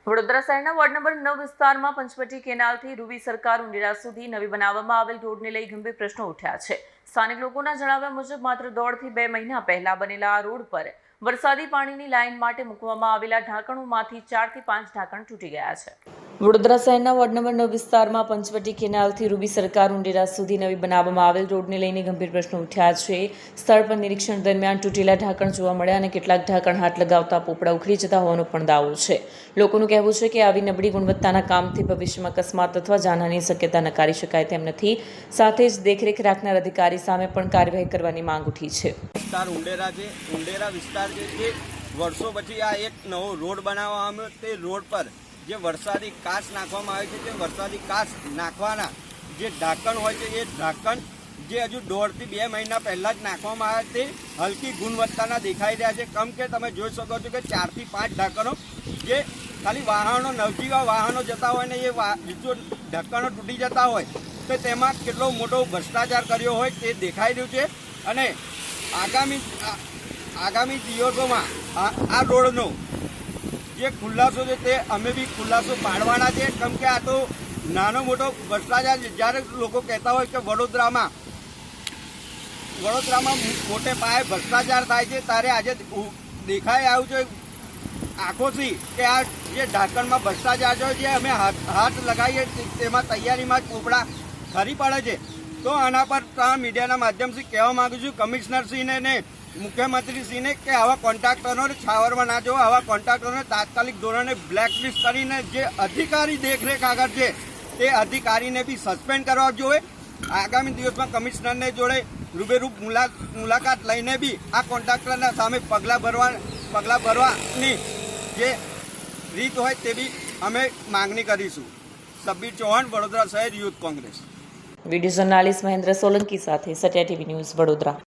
વડોદરા શહેરના ward number 9 વિસ્તારમાં Panchavati કેનાલથી Ruby સરકાર ઉંડેરા સુધી નવી બનાવવામાં આવેલ રોડને લઈ ગંભીર પ્રશ્નો ઉઠ્યા છે। સ્થાનિક લોકોના જણાવ્યા મુજબ માત્ર 1.5 થી 2 મહિના પહેલા બનેલા આ રોડ પર વરસાદી પાણીની લાઇન માટે મૂકવામાં આવેલા ઢાંકણોમાંથી 4 થી 5 ઢાંકણ તૂટી ગયા છે। વડોદરા શહેરના વોર્ડ નંબર 9 વિસ્તારમાં પંચવટી કેનાલથી રૂબી સરકાર ઉંડેરા સુધી નવી બનાવવામાં આવેલ રોડને લઈને ગંભીર પ્રશ્નો ઉઠ્યા છે। સ્થળ પર નિરીક્ષણ દરમિયાન તૂટેલા ઢાંકણ જોવા મળ્યા અને કેટલાક ઢાંકણ હાથ લગાવતા પોપડા ઉખડી જતા હોવાનો પણ દાવો છે। લોકોનું કહેવું છે કે આવી નબળી ગુણવત્તાના કામથી ભવિષ્યમાં અકસ્માત અથવા જાનહાનિની શક્યતા નકારી શકાય તેમ નથી। સાથે જ દેખરેખ રાખનાર અધિકારી સામે પણ કાર્યવાહી કરવાની માંગ ઉઠી છે। વિસ્તાર ઉંડેરા છે, ઉંડેરા વિસ્તાર જે વર્ષો પછી આ એક નવો રોડ બનાવવામાં આવ્યો, તે રોડ પર જે વરસાદી કાચ નાખવામાં આવે છે, તે વરસાદી કાચ નાખવાના જે ઢાંકણ હોય છે, એ ઢાંકણ જે હજુ 1.5 થી 2 મહિના પહેલાં જ નાખવામાં આવ્યા તે હલકી ગુણવત્તાના દેખાઈ રહ્યા છે। કેમ કે તમે જોઈ શકો છો કે 4 થી 5 ઢાંકણો જે ખાલી વાહનો નવજીવા વાહનો જતા હોય ને એ જો ઢાંકણો તૂટી જતા હોય તો તેમાં કેટલો મોટો ભ્રષ્ટાચાર કર્યો હોય તે દેખાઈ રહ્યું છે। અને આગામી દિવસોમાં આ રોડનો જે ખુલાસો છે તે અમે બી ખુલાસો પાડવાના છે। કેમ કે આ તો નાનો મોટો ભ્રષ્ટાચાર છે। જ્યારે લોકો કહેતા હોય કે વડોદરામાં મોટે પાયે ભ્રષ્ટાચાર થાય છે, ત્યારે આજે દેખાઈ આવ્યું છે આંખોથી કે આ જે ઢાંકણમાં ભ્રષ્ટાચાર છે, જે અમે હાથ લગાવીએ તેમાં તૈયારીમાં જ પોપડા ખરી પડે છે। તો આના પર મીડિયાના માધ્યમથી કહેવા માગું છું કમિશનરશ્રીને ને મુખ્યમંત્રીશ્રીને કે આવા કોન્ટ્રાક્ટરોને છાવરમાં ના જવા, આવા કોન્ટ્રાક્ટરોને તાત્કાલિક ધોરણે બ્લેકલિસ્ટ કરીને જે અધિકારી દેખરેખ આગળ છે તે અધિકારીને બી સસ્પેન્ડ કરવા જોઈએ। આગામી દિવસમાં કમિશનરને જોડે રૂબેરૂ મુલાકાત લઈને બી આ કોન્ટ્રાક્ટરના સામે પગલાં ભરવાની જે રીત હોય તે બી અમે માંગણી કરીશું। સબ્બીર ચૌહાણ, વડોદરા શહેર youth Congress. Video journalist Mahendra Solanki સાથે સત્યા ટીવી ન્યૂઝ, વડોદરા।